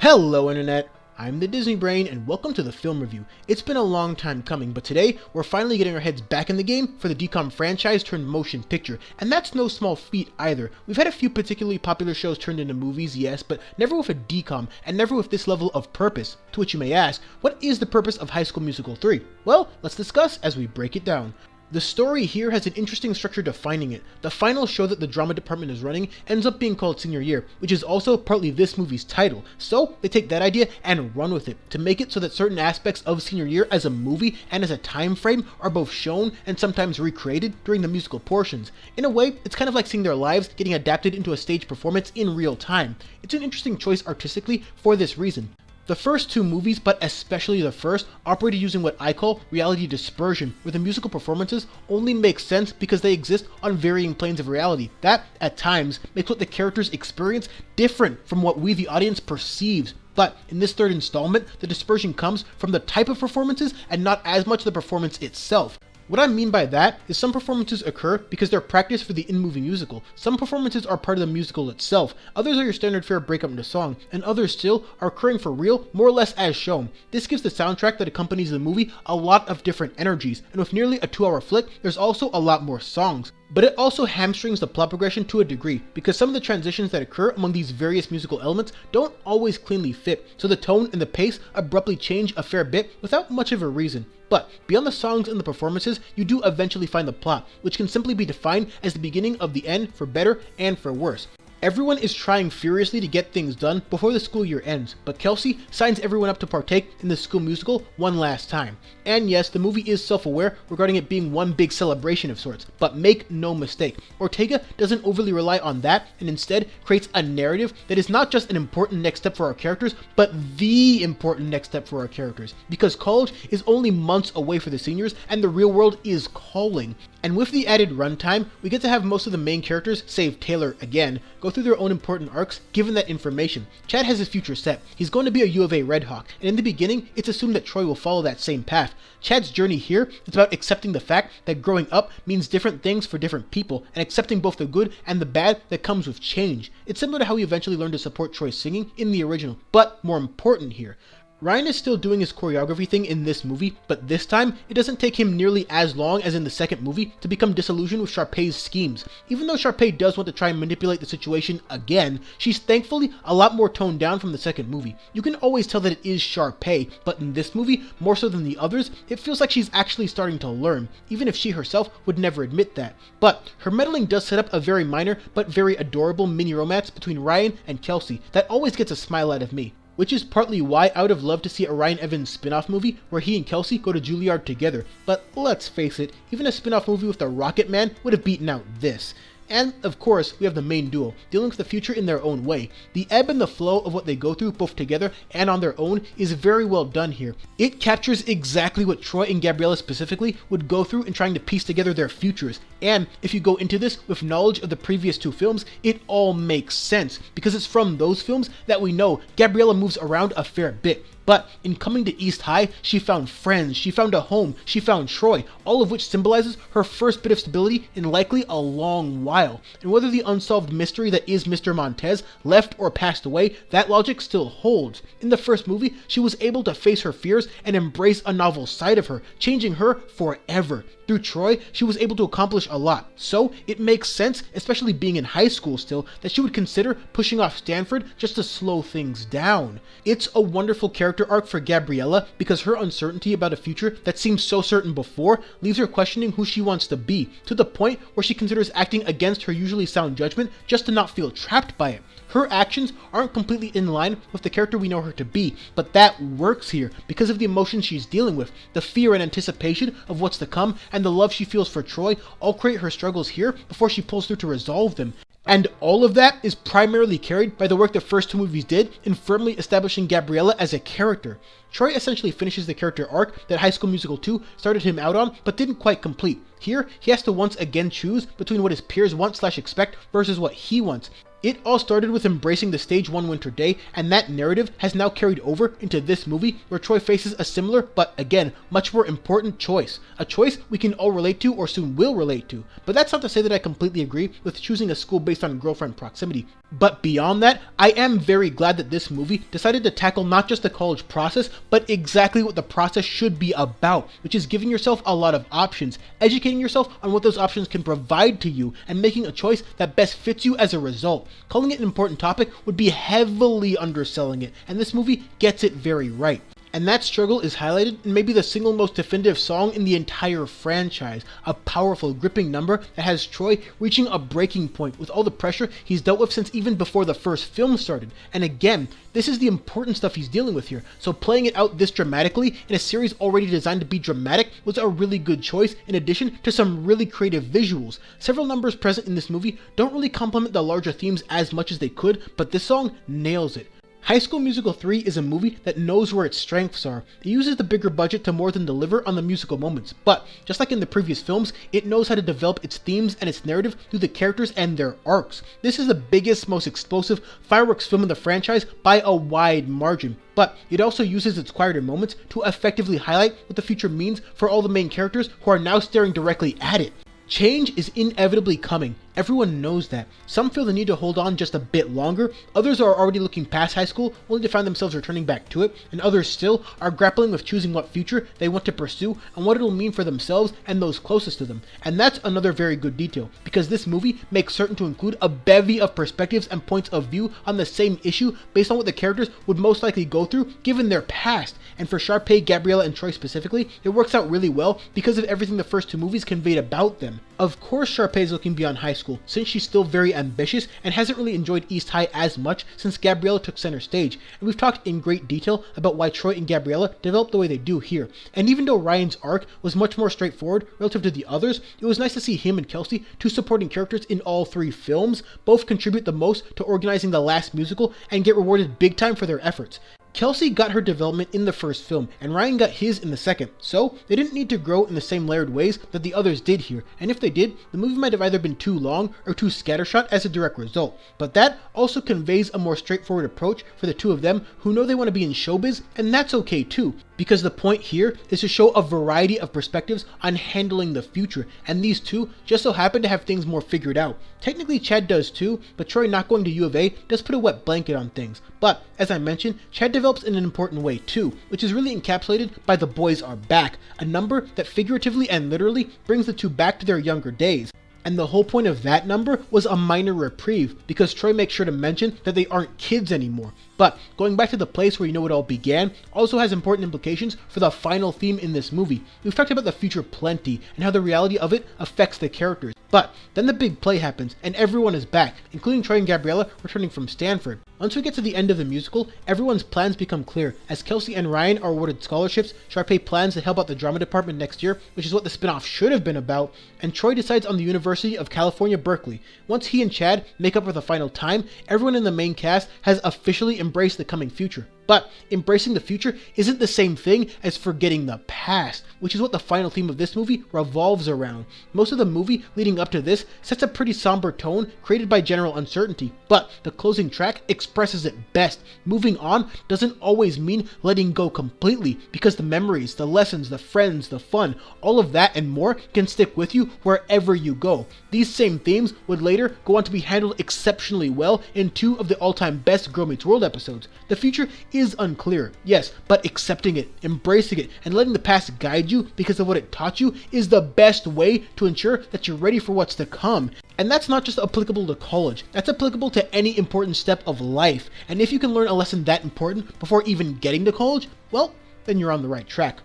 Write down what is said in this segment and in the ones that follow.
Hello Internet, I'm the Disney Brain and welcome to the film review. It's been a long time coming, but today we're finally getting our heads back in the game for the DCOM franchise turned motion picture, and that's no small feat either. We've had a few particularly popular shows turned into movies, yes, but never with a DCOM and never with this level of purpose. To which you may ask, what is the purpose of High School Musical 3? Well, let's discuss as we break it down. The story here has an interesting structure defining it. The final show that the drama department is running ends up being called Senior Year, which is also partly this movie's title. So they take that idea and run with it to make it so that certain aspects of Senior Year as a movie and as a time frame are both shown and sometimes recreated during the musical portions. In a way, it's kind of like seeing their lives getting adapted into a stage performance in real time. It's an interesting choice artistically for this reason. The first two movies, but especially the first, operated using what I call reality dispersion, where the musical performances only make sense because they exist on varying planes of reality. That, at times, makes what the characters experience different from what we, the audience, perceives. But in this third installment, the dispersion comes from the type of performances and not as much the performance itself. What I mean by that is some performances occur because they're practiced for the in-movie musical. Some performances are part of the musical itself. Others are your standard fare breakup into song, and others still are occurring for real, more or less as shown. This gives the soundtrack that accompanies the movie a lot of different energies, and with nearly a 2-hour flick, there's also a lot more songs. But it also hamstrings the plot progression to a degree, because some of the transitions that occur among these various musical elements don't always cleanly fit, so the tone and the pace abruptly change a fair bit without much of a reason. But beyond the songs and the performances, you do eventually find the plot, which can simply be defined as the beginning of the end for better and for worse. Everyone is trying furiously to get things done before the school year ends, but Kelsey signs everyone up to partake in the school musical one last time. And yes, the movie is self-aware regarding it being one big celebration of sorts, but make no mistake, Ortega doesn't overly rely on that and instead creates a narrative that is not just an important next step for our characters, but the important next step for our characters, because college is only months away for the seniors and the real world is calling. And with the added runtime, we get to have most of the main characters, save Taylor again, go through their own important arcs given that information. Chad has his future set. He's going to be a U of A Redhawk, and in the beginning, it's assumed that Troy will follow that same path. Chad's journey here is about accepting the fact that growing up means different things for different people, and accepting both the good and the bad that comes with change. It's similar to how he eventually learned to support Troy's singing in the original, but more important here. Ryan is still doing his choreography thing in this movie, but this time, it doesn't take him nearly as long as in the second movie to become disillusioned with Sharpay's schemes. Even though Sharpay does want to try and manipulate the situation again, she's thankfully a lot more toned down from the second movie. You can always tell that it is Sharpay, but in this movie, more so than the others, it feels like she's actually starting to learn, even if she herself would never admit that. But her meddling does set up a very minor, but very adorable mini romance between Ryan and Kelsey that always gets a smile out of me. Which is partly why I would have loved to see a Ryan Evans spin-off movie where he and Kelsey go to Juilliard together, but let's face it, even a spin-off movie with the Rocket Man would have beaten out this. And, of course, we have the main duo, dealing with the future in their own way. The ebb and the flow of what they go through, both together and on their own, is very well done here. It captures exactly what Troy and Gabriella specifically would go through in trying to piece together their futures. And if you go into this with knowledge of the previous two films, it all makes sense, because it's from those films that we know Gabriella moves around a fair bit. But in coming to East High, she found friends, she found a home, she found Troy, all of which symbolizes her first bit of stability in likely a long while. And whether the unsolved mystery that is Mr. Montez left or passed away, that logic still holds. In the first movie, she was able to face her fears and embrace a novel side of her, changing her forever. Through Troy, she was able to accomplish a lot, so it makes sense, especially being in high school still, that she would consider pushing off Stanford just to slow things down. It's a wonderful character arc for Gabriella because her uncertainty about a future that seemed so certain before leaves her questioning who she wants to be, to the point where she considers acting against her usually sound judgment just to not feel trapped by it. Her actions aren't completely in line with the character we know her to be, but that works here because of the emotions she's dealing with. The fear and anticipation of what's to come and the love she feels for Troy all create her struggles here before she pulls through to resolve them. And all of that is primarily carried by the work the first two movies did in firmly establishing Gabriella as a character. Troy essentially finishes the character arc that High School Musical 2 started him out on, but didn't quite complete. Here, he has to once again choose between what his peers want/expect versus what he wants. It all started with embracing the stage one winter day, and that narrative has now carried over into this movie where Troy faces a similar, but again, much more important choice. A choice we can all relate to or soon will relate to. But that's not to say that I completely agree with choosing a school based on girlfriend proximity. But beyond that, I am very glad that this movie decided to tackle not just the college process, but exactly what the process should be about, which is giving yourself a lot of options, educating yourself on what those options can provide to you, and making a choice that best fits you as a result. Calling it an important topic would be heavily underselling it, and this movie gets it very right. And that struggle is highlighted in maybe the single most definitive song in the entire franchise, a powerful, gripping number that has Troy reaching a breaking point with all the pressure he's dealt with since even before the first film started. And again, this is the important stuff he's dealing with here, so playing it out this dramatically in a series already designed to be dramatic was a really good choice, in addition to some really creative visuals. Several numbers present in this movie don't really complement the larger themes as much as they could, but this song nails it. High School Musical 3 is a movie that knows where its strengths are. It uses the bigger budget to more than deliver on the musical moments, but just like in the previous films, it knows how to develop its themes and its narrative through the characters and their arcs. This is the biggest, most explosive fireworks film in the franchise by a wide margin, but it also uses its quieter moments to effectively highlight what the future means for all the main characters who are now staring directly at it. Change is inevitably coming. Everyone knows that. Some feel the need to hold on just a bit longer, others are already looking past high school only to find themselves returning back to it, and others still are grappling with choosing what future they want to pursue and what it'll mean for themselves and those closest to them. And that's another very good detail, because this movie makes certain to include a bevy of perspectives and points of view on the same issue based on what the characters would most likely go through given their past. And for Sharpay, Gabriella, and Troy specifically, it works out really well because of everything the first two movies conveyed about them. Of course Sharpay is looking beyond high school, since she's still very ambitious and hasn't really enjoyed East High as much since Gabriella took center stage, and we've talked in great detail about why Troy and Gabriella developed the way they do here. And even though Ryan's arc was much more straightforward relative to the others, it was nice to see him and Kelsey, two supporting characters in all three films, both contribute the most to organizing the last musical and get rewarded big time for their efforts. Kelsey got her development in the first film, and Ryan got his in the second, so they didn't need to grow in the same layered ways that the others did here, and if they did, the movie might have either been too long or too scattershot as a direct result. But that also conveys a more straightforward approach for the two of them who know they want to be in showbiz, and that's okay too, because the point here is to show a variety of perspectives on handling the future, and these two just so happen to have things more figured out. Technically Chad does too, but Troy not going to U of A does put a wet blanket on things. But, as I mentioned, Chad develops in an important way too, which is really encapsulated by The Boys Are Back, a number that figuratively and literally brings the two back to their younger days. And the whole point of that number was a minor reprieve, because Troy makes sure to mention that they aren't kids anymore. But going back to the place where you know it all began also has important implications for the final theme in this movie. We've talked about the future plenty and how the reality of it affects the characters. But then the big play happens and everyone is back, including Troy and Gabriella returning from Stanford. Once we get to the end of the musical, everyone's plans become clear. As Kelsey and Ryan are awarded scholarships, Sharpay plans to help out the drama department next year, which is what the spinoff should have been about, and Troy decides on the University of California, Berkeley. Once he and Chad make up for the final time, everyone in the main cast has officially embraced the coming future. But embracing the future isn't the same thing as forgetting the past, which is what the final theme of this movie revolves around. Most of the movie leading up to this sets a pretty somber tone created by general uncertainty, but the closing track expresses it best. Moving on doesn't always mean letting go completely, because the memories, the lessons, the friends, the fun, all of that and more can stick with you wherever you go. These same themes would later go on to be handled exceptionally well in two of the all-time best Girl Meets World episodes. The future is unclear, yes, but accepting it, embracing it, and letting the past guide you because of what it taught you is the best way to ensure that you're ready for what's to come. And that's not just applicable to college, that's applicable to any important step of life. And if you can learn a lesson that important before even getting to college, well, then you're on the right track.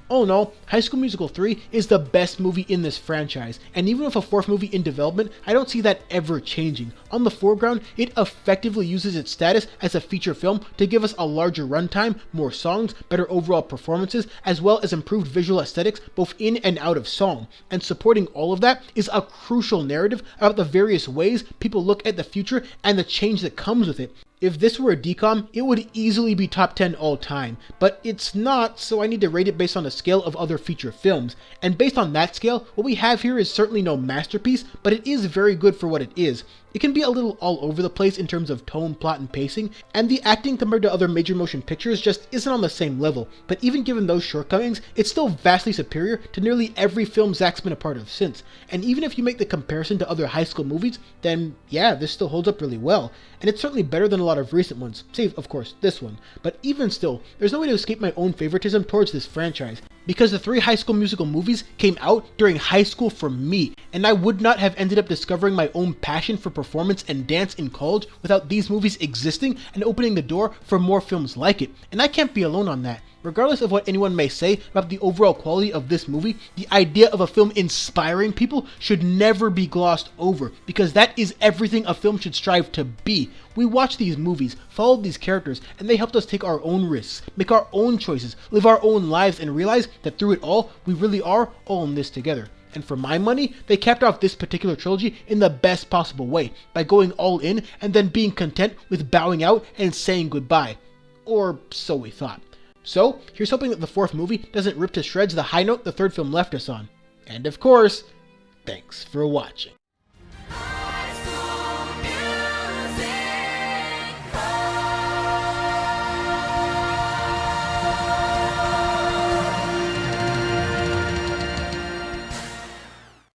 All in all, High School Musical 3 is the best movie in this franchise, and even with a fourth movie in development, I don't see that ever changing. On the foreground, it effectively uses its status as a feature film to give us a larger runtime, more songs, better overall performances, as well as improved visual aesthetics both in and out of song. And supporting all of that is a crucial narrative about the various ways people look at the future and the change that comes with it. If this were a DCOM, it would easily be top 10 all time, but it's not, so I need to rate it based on a scale of other feature films. And based on that scale, what we have here is certainly no masterpiece, but it is very good for what it is. It can be a little all over the place in terms of tone, plot, and pacing, and the acting compared to other major motion pictures just isn't on the same level, but even given those shortcomings, it's still vastly superior to nearly every film Zach's been a part of since. And even if you make the comparison to other high school movies, then yeah, this still holds up really well. And it's certainly better than a lot of recent ones, save of course this one. But even still, there's no way to escape my own favoritism towards this franchise, because the 3 High School Musical movies came out during high school for me, and I would not have ended up discovering my own passion for performance and dance in college without these movies existing and opening the door for more films like it. And I can't be alone on that. Regardless of what anyone may say about the overall quality of this movie, the idea of a film inspiring people should never be glossed over, because that is everything a film should strive to be. We watched these movies, followed these characters, and they helped us take our own risks, make our own choices, live our own lives, and realize that through it all, we really are all in this together. And for my money, they capped off this particular trilogy in the best possible way, by going all in and then being content with bowing out and saying goodbye. Or so we thought. So, here's hoping that the 4th movie doesn't rip to shreds the high note the 3rd film left us on. And of course, thanks for watching.